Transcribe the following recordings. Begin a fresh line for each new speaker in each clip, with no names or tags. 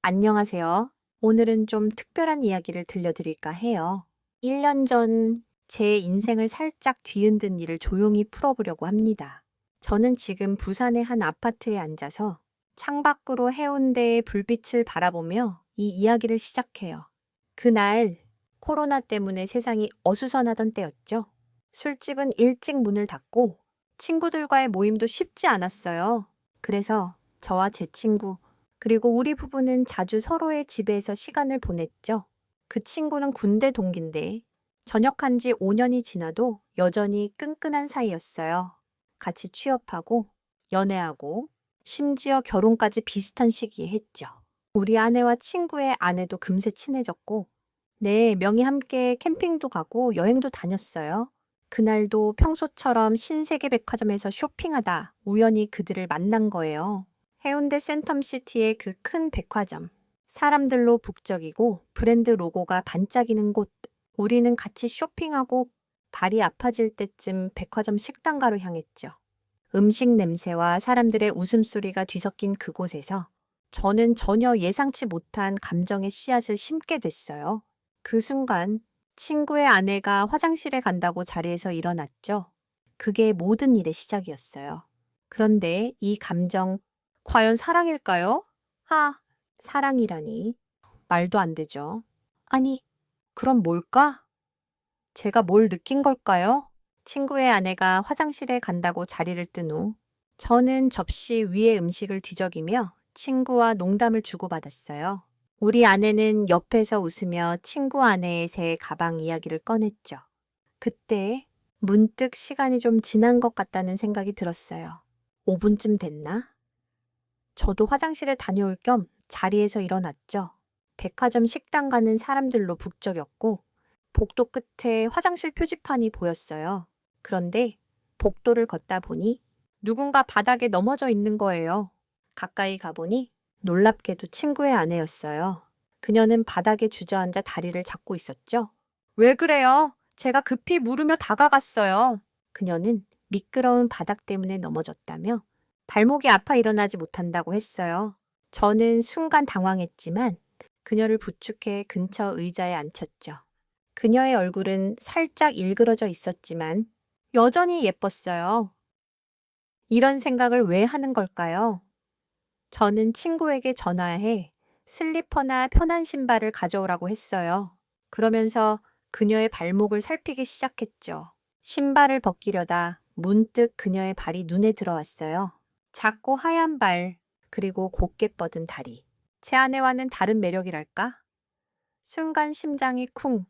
안녕하세요. 오늘은 좀 특별한 이야기를 들려드릴까 해요. 1년 전 제 인생을 살짝 뒤흔든 일을 조용히 풀어보려고 합니다. 저는 지금 부산의 한 아파트에 앉아서 창밖으로 해운대의 불빛을 바라보며 이 이야기를 시작해요. 그날 코로나 때문에 세상이 어수선하던 때였죠. 술집은 일찍 문을 닫고 친구들과의 모임도 쉽지 않았어요. 그래서 저와 제 친구, 그리고 우리 부부는 자주 서로의 집에서 시간을 보냈죠. 그 친구는 군대 동기인데 전역한 지 5년이 지나도 여전히 끈끈한 사이였어요. 같이 취업하고 연애하고 심지어 결혼까지 비슷한 시기에 했죠. 우리 아내와 친구의 아내도 금세 친해졌고 네, 명희 함께 캠핑도 가고 여행도 다녔어요. 그날도 평소처럼 신세계 백화점에서 쇼핑하다 우연히 그들을 만난 거예요. 해운대 센텀시티의 그 큰 백화점. 사람들로 북적이고 브랜드 로고가 반짝이는 곳. 우리는 같이 쇼핑하고 발이 아파질 때쯤 백화점 식당가로 향했죠. 음식 냄새와 사람들의 웃음소리가 뒤섞인 그곳에서 저는 전혀 예상치 못한 감정의 씨앗을 심게 됐어요. 그 순간 친구의 아내가 화장실에 간다고 자리에서 일어났죠. 그게 모든 일의 시작이었어요. 그런데 이 감정, 과연 사랑일까요? 사랑이라니. 말도 안 되죠. 아니, 그럼 뭘까? 제가 뭘 느낀 걸까요? 친구의 아내가 화장실에 간다고 자리를 뜬 후, 저는 접시 위에 음식을 뒤적이며 친구와 농담을 주고받았어요. 우리 아내는 옆에서 웃으며 친구 아내의 새 가방 이야기를 꺼냈죠. 그때 문득 시간이 좀 지난 것 같다는 생각이 들었어요. 5분쯤 됐나? 저도 화장실에 다녀올 겸 자리에서 일어났죠. 백화점 식당 가는 사람들로 북적였고 복도 끝에 화장실 표지판이 보였어요. 그런데 복도를 걷다 보니 누군가 바닥에 넘어져 있는 거예요. 가까이 가보니 놀랍게도 친구의 아내였어요. 그녀는 바닥에 주저앉아 다리를 잡고 있었죠. 왜 그래요? 제가 급히 물으며 다가갔어요. 그녀는 미끄러운 바닥 때문에 넘어졌다며 발목이 아파 일어나지 못한다고 했어요. 저는 순간 당황했지만 그녀를 부축해 근처 의자에 앉혔죠. 그녀의 얼굴은 살짝 일그러져 있었지만 여전히 예뻤어요. 이런 생각을 왜 하는 걸까요? 저는 친구에게 전화해 슬리퍼나 편한 신발을 가져오라고 했어요. 그러면서 그녀의 발목을 살피기 시작했죠. 신발을 벗기려다 문득 그녀의 발이 눈에 들어왔어요. 작고 하얀 발, 그리고 곧게 뻗은 다리. 제 아내와는 다른 매력이랄까? 순간 심장이 쿵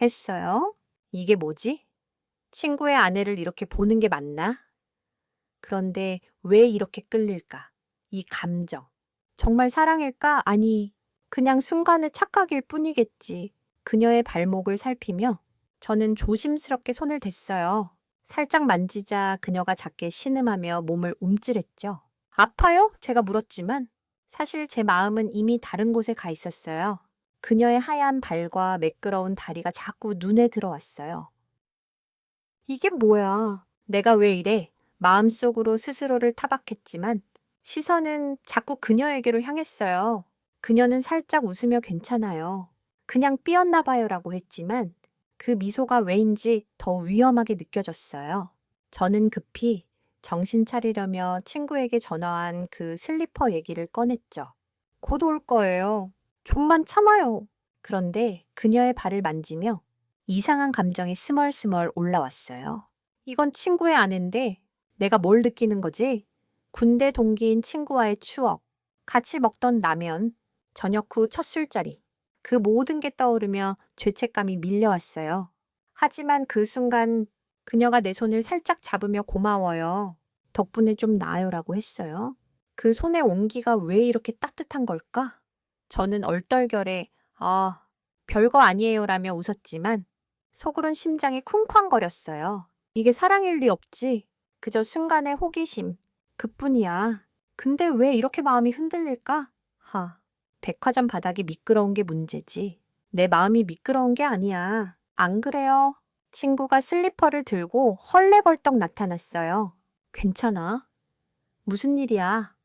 했어요. 이게 뭐지? 친구의 아내를 이렇게 보는 게 맞나? 그런데 왜 이렇게 끌릴까? 이 감정. 정말 사랑일까? 아니, 그냥 순간의 착각일 뿐이겠지. 그녀의 발목을 살피며 저는 조심스럽게 손을 댔어요. 살짝 만지자 그녀가 작게 신음하며 몸을 움찔했죠. 아파요? 제가 물었지만 사실 제 마음은 이미 다른 곳에 가 있었어요. 그녀의 하얀 발과 매끄러운 다리가 자꾸 눈에 들어왔어요. 이게 뭐야? 내가 왜 이래? 마음속으로 스스로를 타박했지만 시선은 자꾸 그녀에게로 향했어요. 그녀는 살짝 웃으며 괜찮아요. 그냥 삐었나 봐요라고 했지만 그 미소가 왜인지 더 위험하게 느껴졌어요. 저는 급히 정신 차리려며 친구에게 전화한 그 슬리퍼 얘기를 꺼냈죠. 곧 올 거예요. 좀만 참아요. 그런데 그녀의 발을 만지며 이상한 감정이 스멀스멀 올라왔어요. 이건 친구의 아내인데 내가 뭘 느끼는 거지? 군대 동기인 친구와의 추억, 같이 먹던 라면, 저녁 후 첫 술자리. 그 모든 게 떠오르며 죄책감이 밀려왔어요. 하지만 그 순간 그녀가 내 손을 살짝 잡으며 고마워요. 덕분에 좀 나아요라고 했어요. 그 손의 온기가 왜 이렇게 따뜻한 걸까? 저는 얼떨결에 별거 아니에요라며 웃었지만 속으론 심장이 쿵쾅거렸어요. 이게 사랑일 리 없지. 그저 순간의 호기심. 그뿐이야. 근데 왜 이렇게 마음이 흔들릴까? 백화점 바닥이 미끄러운 게 문제지. 내 마음이 미끄러운 게 아니야. 안 그래요? 친구가 슬리퍼를 들고 헐레벌떡 나타났어요. 괜찮아? 무슨 일이야?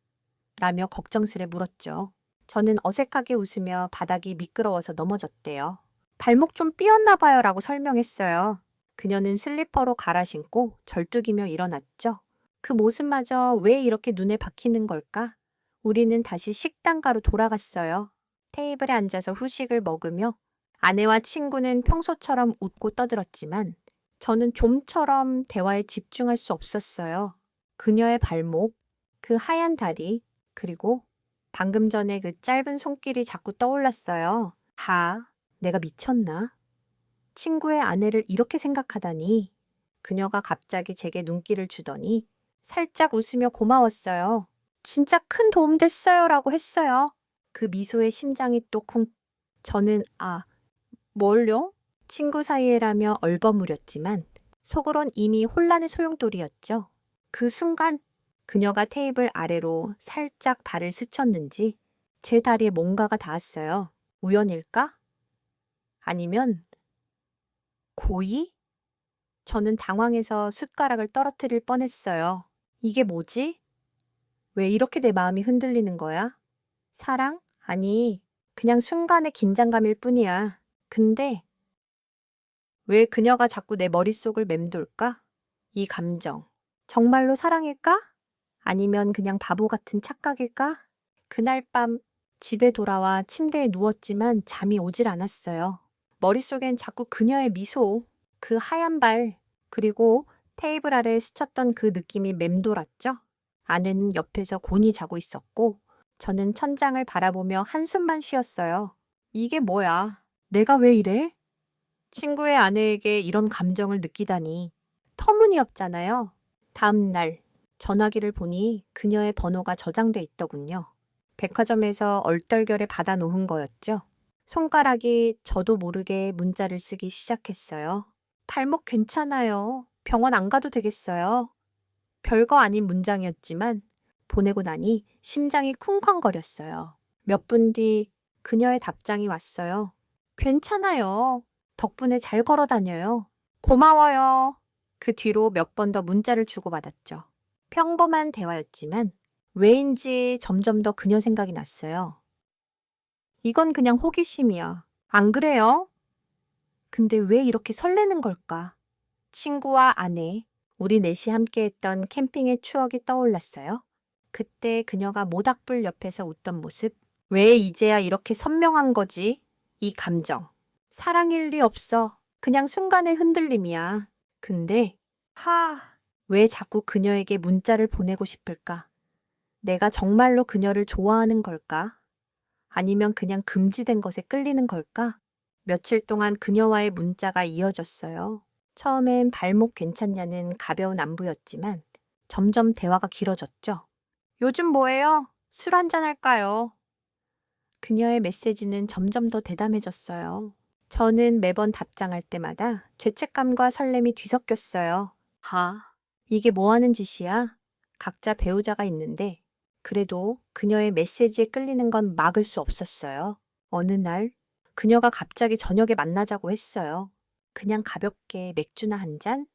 라며 걱정스레 물었죠. 저는 어색하게 웃으며 바닥이 미끄러워서 넘어졌대요. 발목 좀 삐었나 봐요 라고 설명했어요. 그녀는 슬리퍼로 갈아 신고 절뚝이며 일어났죠. 그 모습마저 왜 이렇게 눈에 박히는 걸까? 우리는 다시 식당가로 돌아갔어요. 테이블에 앉아서 후식을 먹으며 아내와 친구는 평소처럼 웃고 떠들었지만 저는 좀처럼 대화에 집중할 수 없었어요. 그녀의 발목, 그 하얀 다리, 그리고 방금 전에 그 짧은 손길이 자꾸 떠올랐어요. 내가 미쳤나? 친구의 아내를 이렇게 생각하다니. 그녀가 갑자기 제게 눈길을 주더니 살짝 웃으며 고마웠어요. 진짜 큰 도움 됐어요 라고 했어요. 그 미소에 심장이 또 쿵. 저는 뭘요? 친구 사이에라며 얼버무렸지만 속으론 이미 혼란의 소용돌이였죠. 그 순간 그녀가 테이블 아래로 살짝 발을 스쳤는지 제 다리에 뭔가가 닿았어요. 우연일까? 아니면 고의? 저는 당황해서 숟가락을 떨어뜨릴 뻔했어요. 이게 뭐지? 왜 이렇게 내 마음이 흔들리는 거야? 사랑? 아니, 그냥 순간의 긴장감일 뿐이야. 근데 왜 그녀가 자꾸 내 머릿속을 맴돌까? 이 감정. 정말로 사랑일까? 아니면 그냥 바보 같은 착각일까? 그날 밤 집에 돌아와 침대에 누웠지만 잠이 오질 않았어요. 머릿속엔 자꾸 그녀의 미소, 그 하얀 발, 그리고 테이블 아래에 스쳤던 그 느낌이 맴돌았죠. 아내는 옆에서 곤히 자고 있었고 저는 천장을 바라보며 한숨만 쉬었어요. 이게 뭐야? 내가 왜 이래? 친구의 아내에게 이런 감정을 느끼다니 터무니없잖아요. 다음 날 전화기를 보니 그녀의 번호가 저장돼 있더군요. 백화점에서 얼떨결에 받아놓은 거였죠. 손가락이 저도 모르게 문자를 쓰기 시작했어요. 발목 괜찮아요. 병원 안 가도 되겠어요. 별거 아닌 문장이었지만 보내고 나니 심장이 쿵쾅거렸어요. 몇 분 뒤 그녀의 답장이 왔어요. 괜찮아요. 덕분에 잘 걸어 다녀요. 고마워요. 그 뒤로 몇 번 더 문자를 주고받았죠. 평범한 대화였지만 왜인지 점점 더 그녀 생각이 났어요. 이건 그냥 호기심이야. 안 그래요? 근데 왜 이렇게 설레는 걸까? 친구와 아내, 우리 넷이 함께했던 캠핑의 추억이 떠올랐어요. 그때 그녀가 모닥불 옆에서 웃던 모습. 왜 이제야 이렇게 선명한 거지? 이 감정. 사랑일 리 없어. 그냥 순간의 흔들림이야. 근데 왜 자꾸 그녀에게 문자를 보내고 싶을까? 내가 정말로 그녀를 좋아하는 걸까? 아니면 그냥 금지된 것에 끌리는 걸까? 며칠 동안 그녀와의 문자가 이어졌어요. 처음엔 발목 괜찮냐는 가벼운 안부였지만 점점 대화가 길어졌죠. 요즘 뭐해요? 술 한잔 할까요? 그녀의 메시지는 점점 더 대담해졌어요. 저는 매번 답장할 때마다 죄책감과 설렘이 뒤섞였어요. 이게 뭐 하는 짓이야? 각자 배우자가 있는데 그래도 그녀의 메시지에 끌리는 건 막을 수 없었어요. 어느 날 그녀가 갑자기 저녁에 만나자고 했어요. 그냥 가볍게 맥주나 한 잔?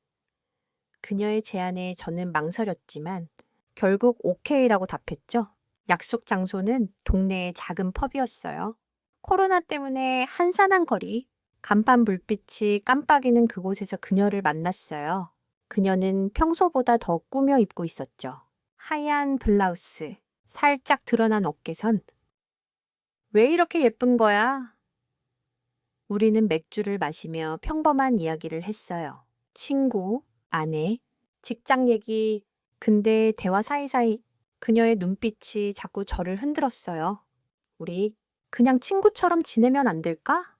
그녀의 제안에 저는 망설였지만 결국 오케이라고 답했죠. 약속 장소는 동네의 작은 펍이었어요. 코로나 때문에 한산한 거리, 간판 불빛이 깜빡이는 그곳에서 그녀를 만났어요. 그녀는 평소보다 더 꾸며 입고 있었죠. 하얀 블라우스, 살짝 드러난 어깨선. 왜 이렇게 예쁜 거야? 우리는 맥주를 마시며 평범한 이야기를 했어요. 친구, 아내, 직장 얘기. 근데 대화 사이사이 그녀의 눈빛이 자꾸 저를 흔들었어요. 우리 그냥 친구처럼 지내면 안 될까?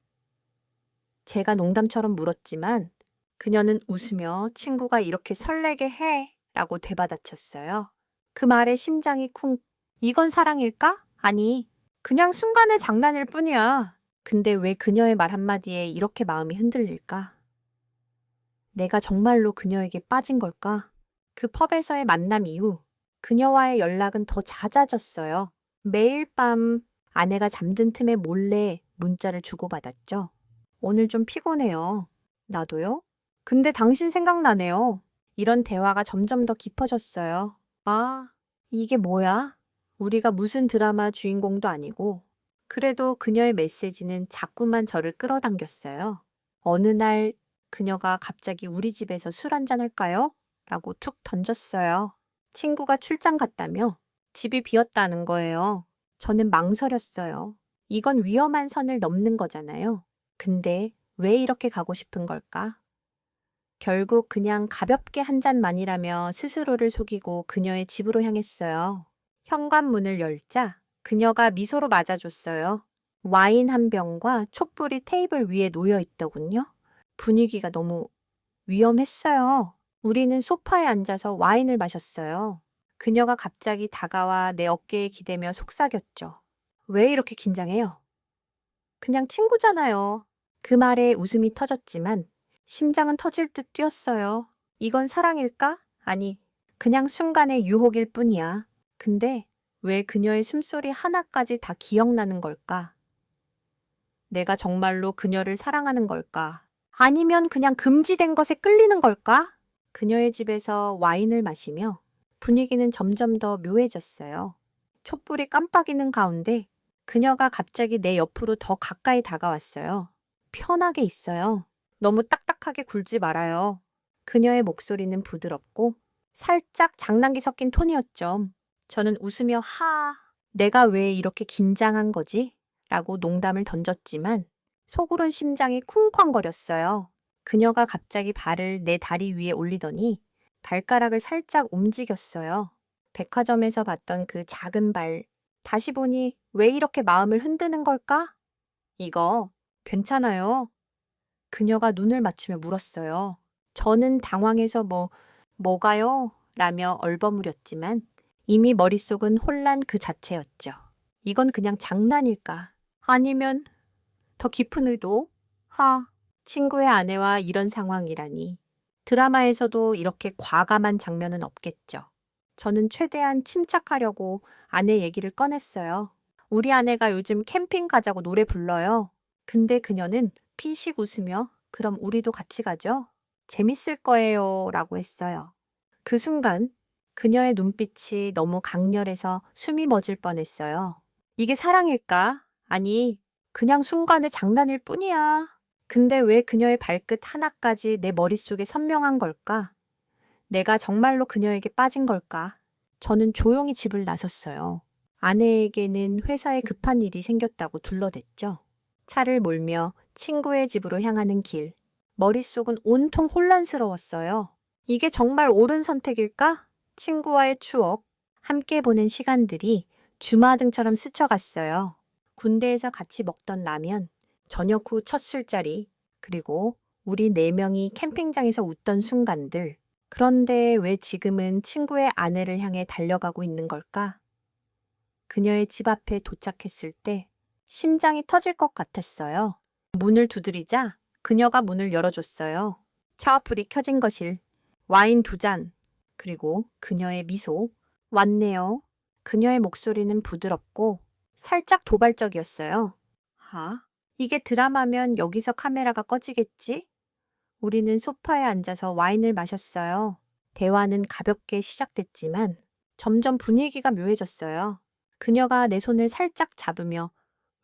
제가 농담처럼 물었지만 그녀는 웃으며 친구가 이렇게 설레게 해 라고 되받아쳤어요. 그 말에 심장이 쿵. 이건 사랑일까? 아니, 그냥 순간의 장난일 뿐이야. 근데 왜 그녀의 말 한마디에 이렇게 마음이 흔들릴까? 내가 정말로 그녀에게 빠진 걸까? 그 펍에서의 만남 이후 그녀와의 연락은 더 잦아졌어요. 매일 밤 아내가 잠든 틈에 몰래 문자를 주고받았죠. 오늘 좀 피곤해요. 나도요? 근데 당신 생각나네요. 이런 대화가 점점 더 깊어졌어요. 이게 뭐야? 우리가 무슨 드라마 주인공도 아니고 그래도 그녀의 메시지는 자꾸만 저를 끌어당겼어요. 어느 날 그녀가 갑자기 우리 집에서 술 한잔 할까요? 라고 툭 던졌어요. 친구가 출장 갔다며 집이 비었다는 거예요. 저는 망설였어요. 이건 위험한 선을 넘는 거잖아요. 근데 왜 이렇게 가고 싶은 걸까? 결국 그냥 가볍게 한 잔만이라며 스스로를 속이고 그녀의 집으로 향했어요. 현관문을 열자 그녀가 미소로 맞아줬어요. 와인 한 병과 촛불이 테이블 위에 놓여 있더군요. 분위기가 너무 위험했어요. 우리는 소파에 앉아서 와인을 마셨어요. 그녀가 갑자기 다가와 내 어깨에 기대며 속삭였죠. 왜 이렇게 긴장해요? 그냥 친구잖아요. 그 말에 웃음이 터졌지만 심장은 터질 듯 뛰었어요. 이건 사랑일까? 아니, 그냥 순간의 유혹일 뿐이야. 근데 왜 그녀의 숨소리 하나까지 다 기억나는 걸까? 내가 정말로 그녀를 사랑하는 걸까? 아니면 그냥 금지된 것에 끌리는 걸까? 그녀의 집에서 와인을 마시며 분위기는 점점 더 묘해졌어요. 촛불이 깜빡이는 가운데 그녀가 갑자기 내 옆으로 더 가까이 다가왔어요. 편하게 있어요. 너무 딱딱하게 굴지 말아요. 그녀의 목소리는 부드럽고 살짝 장난기 섞인 톤이었죠. 저는 웃으며 내가 왜 이렇게 긴장한 거지? 라고 농담을 던졌지만 속으론 심장이 쿵쾅거렸어요. 그녀가 갑자기 발을 내 다리 위에 올리더니 발가락을 살짝 움직였어요. 백화점에서 봤던 그 작은 발. 다시 보니 왜 이렇게 마음을 흔드는 걸까? 이거 괜찮아요. 그녀가 눈을 맞추며 물었어요. 저는 당황해서 뭐가요? 라며 얼버무렸지만 이미 머릿속은 혼란 그 자체였죠. 이건 그냥 장난일까? 아니면 더 깊은 의도? 친구의 아내와 이런 상황이라니. 드라마에서도 이렇게 과감한 장면은 없겠죠. 저는 최대한 침착하려고 아내 얘기를 꺼냈어요. 우리 아내가 요즘 캠핑 가자고 노래 불러요. 근데 그녀는 피식 웃으며 그럼 우리도 같이 가죠? 재밌을 거예요. 라고 했어요. 그 순간 그녀의 눈빛이 너무 강렬해서 숨이 멎을 뻔했어요. 이게 사랑일까? 아니, 그냥 순간의 장난일 뿐이야. 근데 왜 그녀의 발끝 하나까지 내 머릿속에 선명한 걸까? 내가 정말로 그녀에게 빠진 걸까? 저는 조용히 집을 나섰어요. 아내에게는 회사에 급한 일이 생겼다고 둘러댔죠. 차를 몰며 친구의 집으로 향하는 길. 머릿속은 온통 혼란스러웠어요. 이게 정말 옳은 선택일까? 친구와의 추억, 함께 보낸 시간들이 주마등처럼 스쳐갔어요. 군대에서 같이 먹던 라면, 저녁 후 첫 술자리, 그리고 우리 4명이 캠핑장에서 웃던 순간들. 그런데 왜 지금은 친구의 아내를 향해 달려가고 있는 걸까? 그녀의 집 앞에 도착했을 때 심장이 터질 것 같았어요. 문을 두드리자 그녀가 문을 열어줬어요. 차와불이 켜진 거실, 와인 2잔, 그리고 그녀의 미소. 왔네요. 그녀의 목소리는 부드럽고 살짝 도발적이었어요. 이게 드라마면 여기서 카메라가 꺼지겠지? 우리는 소파에 앉아서 와인을 마셨어요. 대화는 가볍게 시작됐지만 점점 분위기가 묘해졌어요. 그녀가 내 손을 살짝 잡으며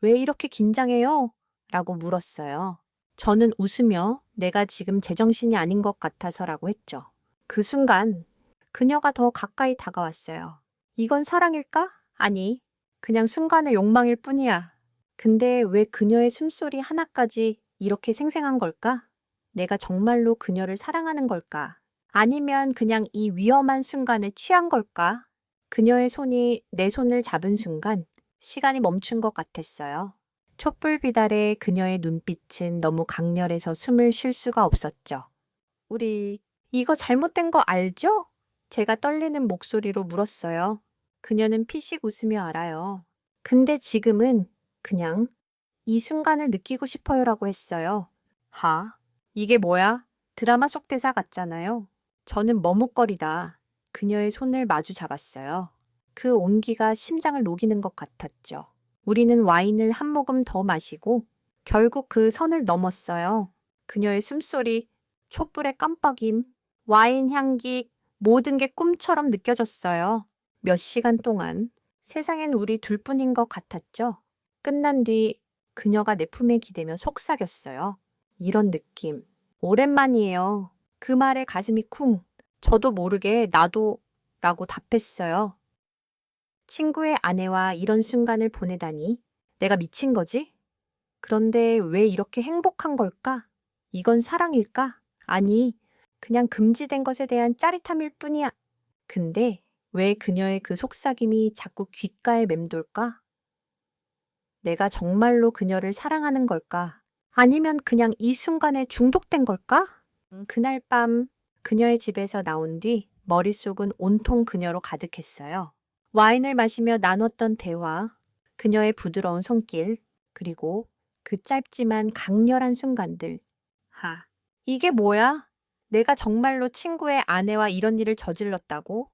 왜 이렇게 긴장해요? 라고 물었어요. 저는 웃으며 내가 지금 제정신이 아닌 것 같아서라고 했죠. 그 순간 그녀가 더 가까이 다가왔어요. 이건 사랑일까? 아니, 그냥 순간의 욕망일 뿐이야. 근데 왜 그녀의 숨소리 하나까지 이렇게 생생한 걸까? 내가 정말로 그녀를 사랑하는 걸까? 아니면 그냥 이 위험한 순간에 취한 걸까? 그녀의 손이 내 손을 잡은 순간 시간이 멈춘 것 같았어요. 촛불 비달에 그녀의 눈빛은 너무 강렬해서 숨을 쉴 수가 없었죠. 우리 이거 잘못된 거 알죠? 제가 떨리는 목소리로 물었어요. 그녀는 피식 웃으며 알아요. 근데 지금은 그냥 이 순간을 느끼고 싶어요라고 했어요. 이게 뭐야? 드라마 속 대사 같잖아요. 저는 머뭇거리다 그녀의 손을 마주 잡았어요. 그 온기가 심장을 녹이는 것 같았죠. 우리는 와인을 한 모금 더 마시고 결국 그 선을 넘었어요. 그녀의 숨소리, 촛불의 깜빡임, 와인 향기, 모든 게 꿈처럼 느껴졌어요. 몇 시간 동안 세상엔 우리 둘뿐인 것 같았죠. 끝난 뒤 그녀가 내 품에 기대며 속삭였어요. 이런 느낌. 오랜만이에요. 그 말에 가슴이 쿵. 저도 모르게 나도 라고 답했어요. 친구의 아내와 이런 순간을 보내다니 내가 미친 거지? 그런데 왜 이렇게 행복한 걸까? 이건 사랑일까? 아니, 그냥 금지된 것에 대한 짜릿함일 뿐이야. 근데 왜 그녀의 그 속삭임이 자꾸 귓가에 맴돌까? 내가 정말로 그녀를 사랑하는 걸까? 아니면 그냥 이 순간에 중독된 걸까? 그날 밤 그녀의 집에서 나온 뒤 머릿속은 온통 그녀로 가득했어요. 와인을 마시며 나눴던 대화, 그녀의 부드러운 손길, 그리고 그 짧지만 강렬한 순간들. 이게 뭐야? 내가 정말로 친구의 아내와 이런 일을 저질렀다고?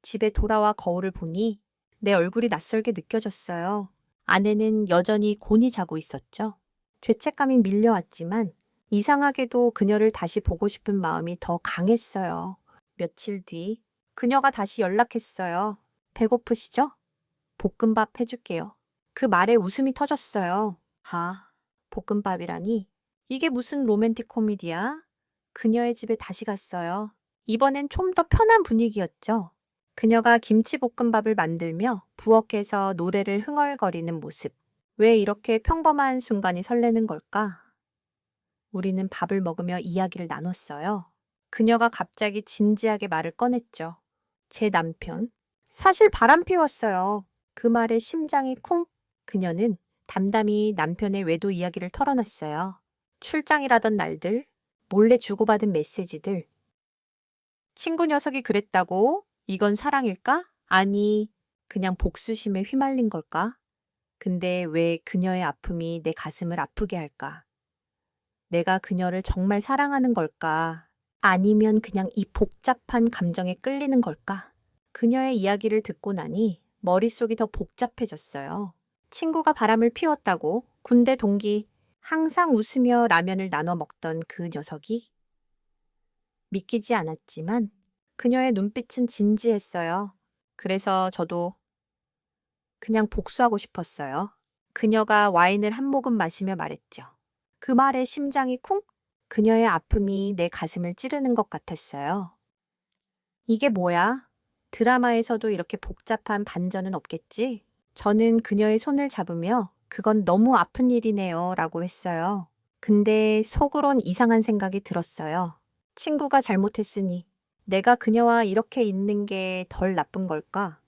집에 돌아와 거울을 보니 내 얼굴이 낯설게 느껴졌어요. 아내는 여전히 곤히 자고 있었죠. 죄책감이 밀려왔지만 이상하게도 그녀를 다시 보고 싶은 마음이 더 강했어요. 며칠 뒤 그녀가 다시 연락했어요. 배고프시죠? 볶음밥 해줄게요. 그 말에 웃음이 터졌어요. 볶음밥이라니? 이게 무슨 로맨틱 코미디야? 그녀의 집에 다시 갔어요. 이번엔 좀 더 편한 분위기였죠. 그녀가 김치볶음밥을 만들며 부엌에서 노래를 흥얼거리는 모습. 왜 이렇게 평범한 순간이 설레는 걸까? 우리는 밥을 먹으며 이야기를 나눴어요. 그녀가 갑자기 진지하게 말을 꺼냈죠. 제 남편. 사실 바람 피웠어요. 그 말에 심장이 쿵. 그녀는 담담히 남편의 외도 이야기를 털어놨어요. 출장이라던 날들, 몰래 주고받은 메시지들. 친구 녀석이 그랬다고? 이건 사랑일까? 아니, 그냥 복수심에 휘말린 걸까? 근데 왜 그녀의 아픔이 내 가슴을 아프게 할까? 내가 그녀를 정말 사랑하는 걸까? 아니면 그냥 이 복잡한 감정에 끌리는 걸까? 그녀의 이야기를 듣고 나니 머릿속이 더 복잡해졌어요. 친구가 바람을 피웠다고 군대 동기 항상 웃으며 라면을 나눠 먹던 그 녀석이 믿기지 않았지만 그녀의 눈빛은 진지했어요. 그래서 저도 그냥 복수하고 싶었어요. 그녀가 와인을 한 모금 마시며 말했죠. 그 말에 심장이 쿵? 그녀의 아픔이 내 가슴을 찌르는 것 같았어요. 이게 뭐야? 드라마에서도 이렇게 복잡한 반전은 없겠지? 저는 그녀의 손을 잡으며 그건 너무 아픈 일이네요 라고 했어요. 근데 속으론 이상한 생각이 들었어요. 친구가 잘못했으니 내가 그녀와 이렇게 있는 게 덜 나쁜 걸까?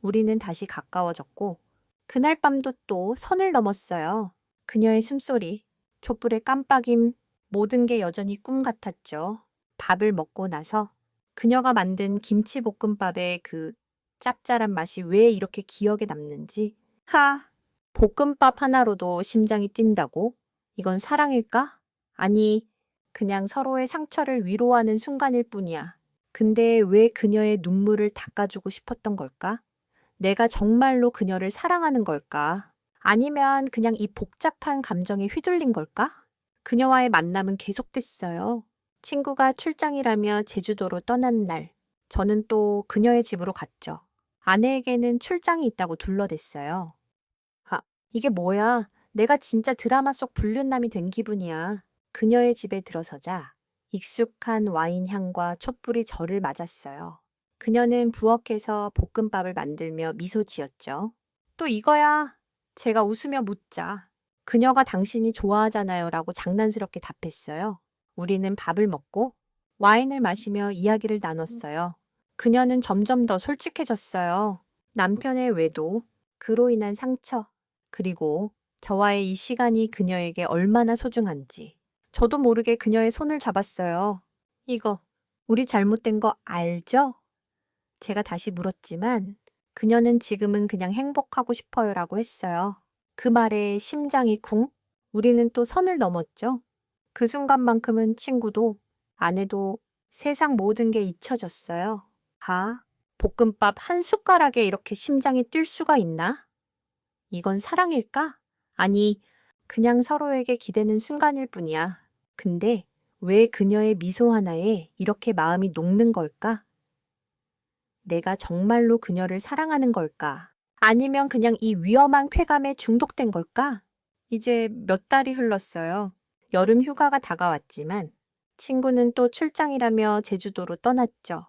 우리는 다시 가까워졌고 그날 밤도 또 선을 넘었어요. 그녀의 숨소리, 촛불의 깜빡임, 모든 게 여전히 꿈 같았죠. 밥을 먹고 나서 그녀가 만든 김치볶음밥의 그 짭짤한 맛이 왜 이렇게 기억에 남는지. 볶음밥 하나로도 심장이 뛴다고? 이건 사랑일까? 아니, 그냥 서로의 상처를 위로하는 순간일 뿐이야. 근데 왜 그녀의 눈물을 닦아주고 싶었던 걸까? 내가 정말로 그녀를 사랑하는 걸까? 아니면 그냥 이 복잡한 감정에 휘둘린 걸까? 그녀와의 만남은 계속됐어요. 친구가 출장이라며 제주도로 떠난 날, 저는 또 그녀의 집으로 갔죠. 아내에게는 출장이 있다고 둘러댔어요. 이게 뭐야? 내가 진짜 드라마 속 불륜남이 된 기분이야. 그녀의 집에 들어서자 익숙한 와인 향과 촛불이 저를 맞았어요. 그녀는 부엌에서 볶음밥을 만들며 미소 지었죠. 또 이거야. 제가 웃으며 묻자. 그녀가 당신이 좋아하잖아요 라고 장난스럽게 답했어요. 우리는 밥을 먹고 와인을 마시며 이야기를 나눴어요. 그녀는 점점 더 솔직해졌어요. 남편의 외도, 그로 인한 상처, 그리고 저와의 이 시간이 그녀에게 얼마나 소중한지. 저도 모르게 그녀의 손을 잡았어요. 이거, 우리 잘못된 거 알죠? 제가 다시 물었지만 그녀는 지금은 그냥 행복하고 싶어요 라고 했어요. 그 말에 심장이 쿵? 우리는 또 선을 넘었죠. 그 순간만큼은 친구도 아내도 세상 모든 게 잊혀졌어요. 볶음밥 한 숟가락에 이렇게 심장이 뛸 수가 있나? 이건 사랑일까? 아니, 그냥 서로에게 기대는 순간일 뿐이야. 근데 왜 그녀의 미소 하나에 이렇게 마음이 녹는 걸까? 내가 정말로 그녀를 사랑하는 걸까? 아니면 그냥 이 위험한 쾌감에 중독된 걸까? 이제 몇 달이 흘렀어요. 여름 휴가가 다가왔지만 친구는 또 출장이라며 제주도로 떠났죠.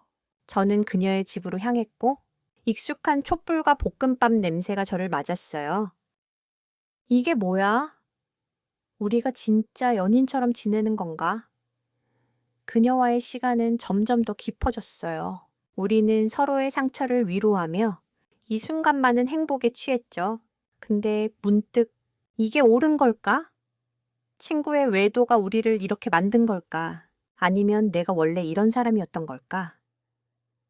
저는 그녀의 집으로 향했고 익숙한 촛불과 볶음밥 냄새가 저를 맞았어요. 이게 뭐야? 우리가 진짜 연인처럼 지내는 건가? 그녀와의 시간은 점점 더 깊어졌어요. 우리는 서로의 상처를 위로하며 이 순간만은 행복에 취했죠. 근데 문득 이게 옳은 걸까? 친구의 외도가 우리를 이렇게 만든 걸까? 아니면 내가 원래 이런 사람이었던 걸까?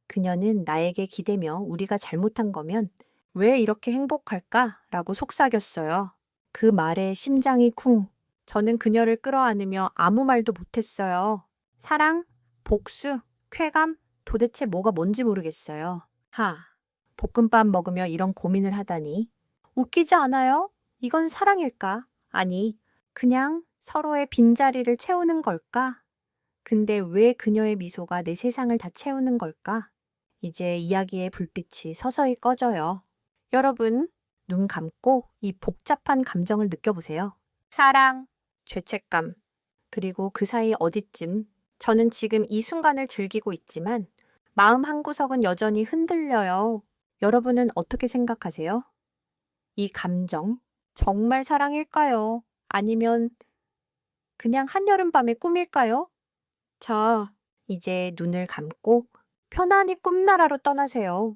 그녀는 나에게 기대며 우리가 잘못한 거면 왜 이렇게 행복할까? 라고 속삭였어요. 그 말에 심장이 쿵. 저는 그녀를 끌어안으며 아무 말도 못했어요. 사랑, 복수, 쾌감, 도대체 뭐가 뭔지 모르겠어요. 볶음밥 먹으며 이런 고민을 하다니. 웃기지 않아요? 이건 사랑일까? 아니, 그냥 서로의 빈자리를 채우는 걸까? 근데 왜 그녀의 미소가 내 세상을 다 채우는 걸까? 이제 이야기의 불빛이 서서히 꺼져요. 여러분, 눈 감고 이 복잡한 감정을 느껴보세요. 사랑, 죄책감, 그리고 그 사이 어디쯤 저는 지금 이 순간을 즐기고 있지만 마음 한구석은 여전히 흔들려요. 여러분은 어떻게 생각하세요? 이 감정, 정말 사랑일까요? 아니면 그냥 한여름밤의 꿈일까요? 자, 이제 눈을 감고 편안히 꿈나라로 떠나세요.